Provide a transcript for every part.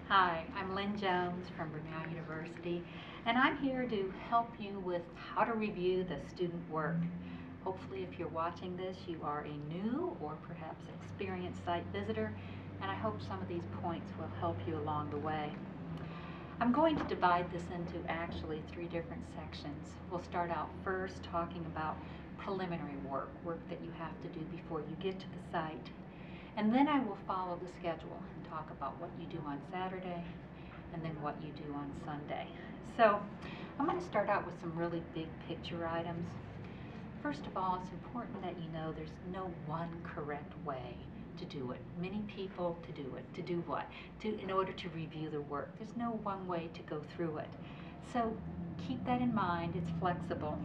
Hi, I'm Lynn Jones from Brunel University, and I'm here to help you with how to review the student work. Hopefully, if you're watching this, you are a new or perhaps experienced site visitor, and I hope some of these points will help you along the way. I'm going to divide this into actually three different sections. We'll start out first talking about preliminary work that you have to do before you get to the site. And then I will follow the schedule and talk about what you do on Saturday and then what you do on Sunday. So I'm going to start out with some really big picture items. First of all, it's important that you know there's no one correct way to do it. Many people to do it. To do what? In order to review the work. There's no one way to go through it. So keep that in mind. It's flexible.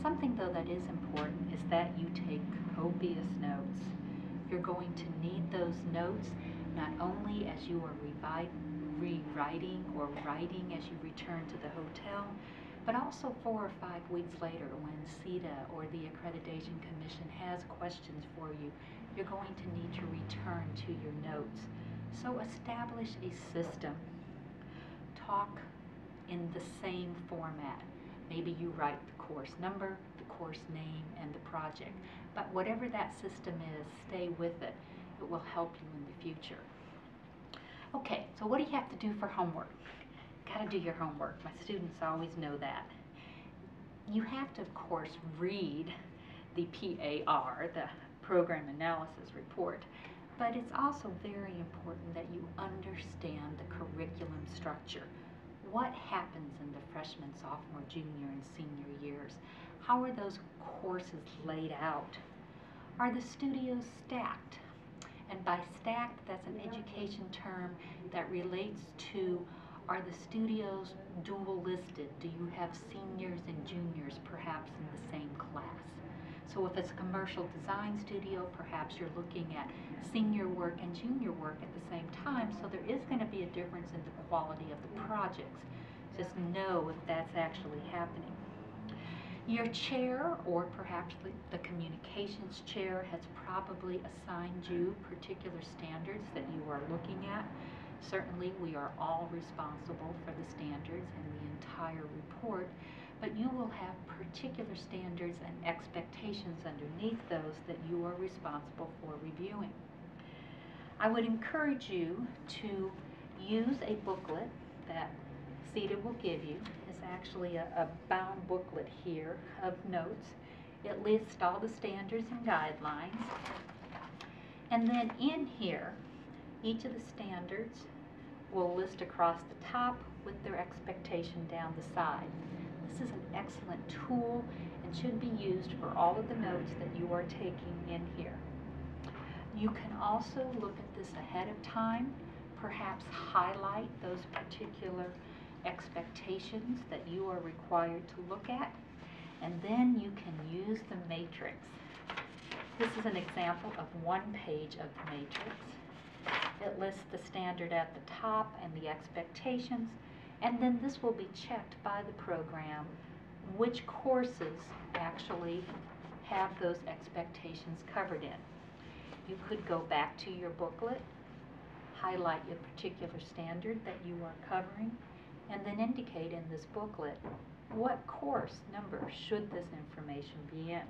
Something though that is important is that you take copious notes. You're going to need those notes not only as you are rewriting or writing as you return to the hotel, but also 4 or 5 weeks later when CETA or the Accreditation Commission has questions for you, you're going to need to return to your notes. So establish a system. Talk in the same format. Maybe you write the course number, the course name, and the project. But whatever that system is, stay with it. It will help you in the future. Okay, so what do you have to do for homework? Got to do your homework. My students always know that. You have to, of course, read the PAR, the Program Analysis Report, but it's also very important that you understand the curriculum structure. What happens in the freshman, sophomore, junior, and senior years? How are those courses laid out? Are the studios stacked? And by stacked, that's an education term that relates to, are the studios dual listed? Do you have seniors and juniors perhaps in the same class? So if it's a commercial design studio, perhaps you're looking at senior work and junior work at the same time, so there is going to be a difference in the quality of the projects. Just know if that's actually happening. Your chair, or perhaps the communications chair, has probably assigned you particular standards that you are looking at. Certainly we are all responsible for the standards and the entire report, but you will have particular standards and expectations underneath those that you are responsible for reviewing. I would encourage you to use a booklet that CETA will give you. It's actually a bound booklet here of notes. It lists all the standards and guidelines. And then in here, each of the standards will list across the top with their expectation down the side. This is an excellent tool and should be used for all of the notes that you are taking in here. You can also look at this ahead of time, perhaps highlight those particular expectations that you are required to look at, and then you can use the matrix. This is an example of one page of the matrix. It lists the standard at the top and the expectations, and then this will be checked by the program which courses actually have those expectations covered in. You could go back to your booklet, highlight your particular standard that you are covering, and then indicate in this booklet what course number should this information be in.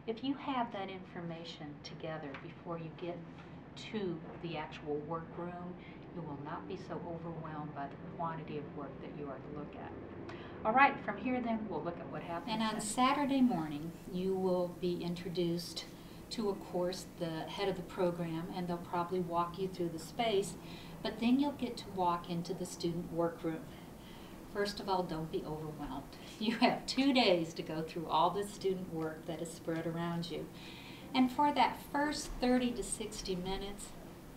If you have that information together before you get to the actual workroom, you will not be so overwhelmed by the quantity of work that you are to look at. All right, from here then we'll look at what happens. And on Saturday morning, you will be introduced to, of course, the head of the program, and they'll probably walk you through the space, but then you'll get to walk into the student workroom. First of all, don't be overwhelmed. You have 2 days to go through all the student work that is spread around you. And for that first 30 to 60 minutes,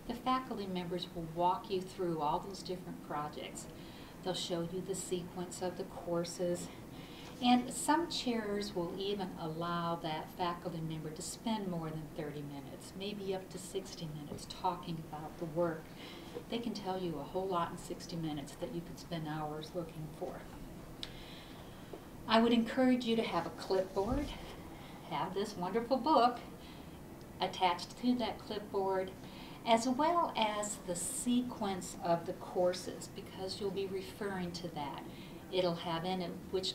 the faculty members will walk you through all those different projects. They'll show you the sequence of the courses, and some chairs will even allow that faculty member to spend more than 30 minutes, maybe up to 60 minutes talking about the work. They can tell you a whole lot in 60 minutes that you could spend hours looking for. I would encourage you to have a clipboard, have this wonderful book attached to that clipboard, as well as the sequence of the courses, because you'll be referring to that. It'll have in it which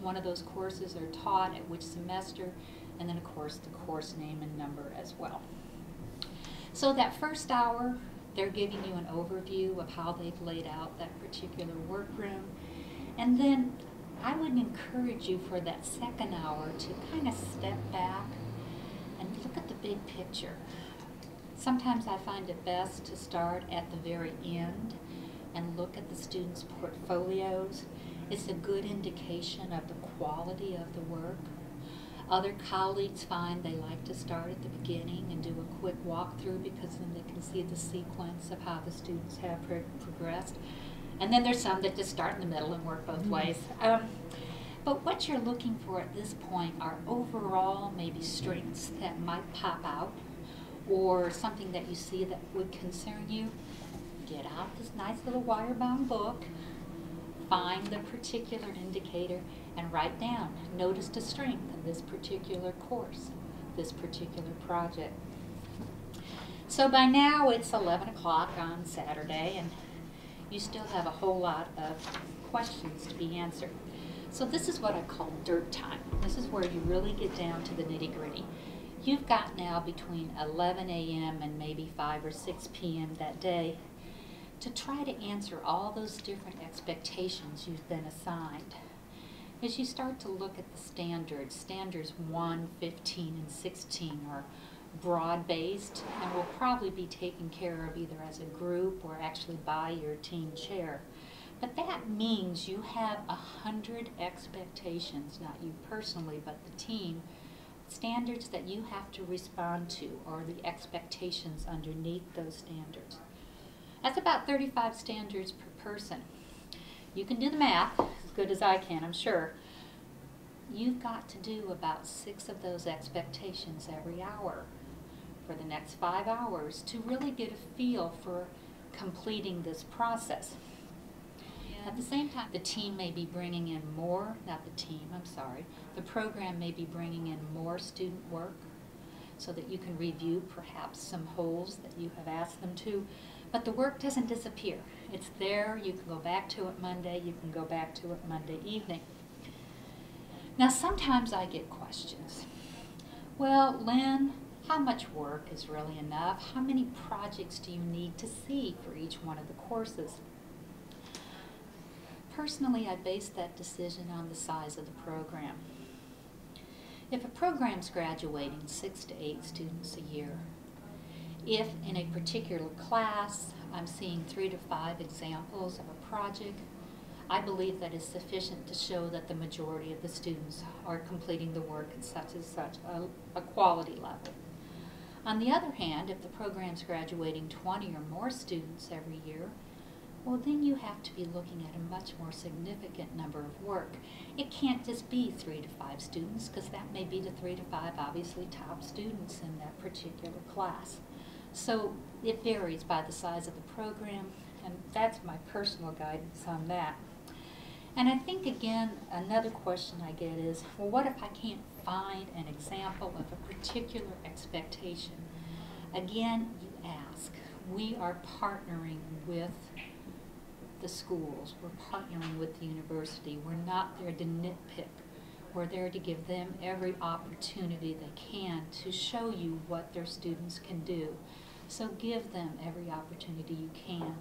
one of those courses are taught at which semester, and then of course the course name and number as well. So that first hour, they're giving you an overview of how they've laid out that particular workroom. And then I would encourage you for that second hour to kind of step back and look at the big picture. Sometimes I find it best to start at the very end and look at the students' portfolios. It's a good indication of the quality of the work. Other colleagues find they like to start at the beginning and do a quick walkthrough, because then they can see the sequence of how the students have progressed. And then there's some that just start in the middle and work both ways. But what you're looking for at this point are overall maybe strengths that might pop out, or something that you see that would concern you. Get out this nice little wire-bound book, find the particular indicator, and write down, notice the strength of this particular course, this particular project. So by now it's 11 o'clock on Saturday, and you still have a whole lot of questions to be answered. So this is what I call dirt time. This is where you really get down to the nitty-gritty. You've got now between 11 a.m. and maybe 5 or 6 p.m. that day to try to answer all those different expectations you've been assigned. As you start to look at the standards 1, 15, and 16 are broad-based and will probably be taken care of either as a group or actually by your team chair. But that means you have 100 expectations, not you personally, but the team, standards that you have to respond to, or the expectations underneath those standards. That's about 35 standards per person. You can do the math as good as I can, I'm sure. You've got to do about 6 of those expectations every hour for the next 5 hours to really get a feel for completing this process. At the same time, the team may be bringing in more, not the team, I'm sorry, the program may be bringing in more student work so that you can review perhaps some holes that you have asked them to. But the work doesn't disappear. It's there. You can go back to it Monday. You can go back to it Monday evening. Now, sometimes I get questions. Well, Lynn, how much work is really enough? How many projects do you need to see for each one of the courses? Personally, I base that decision on the size of the program. If a program's graduating 6 to 8 students a year, if in a particular class I'm seeing 3 to 5 examples of a project, I believe that is sufficient to show that the majority of the students are completing the work at such and such a quality level. On the other hand, if the program's graduating 20 or more students every year, well, then you have to be looking at a much more significant number of work. It can't just be 3 to 5 students, because that may be the 3 to 5 obviously top students in that particular class. So it varies by the size of the program, and that's my personal guidance on that. And I think, again, another question I get is, well, what if I can't find an example of a particular expectation? Again, you ask. We are partnering with the schools. We're partnering with the university. We're not there to nitpick. We're there to give them every opportunity they can to show you what their students can do. So give them every opportunity you can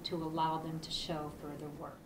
to allow them to show further work.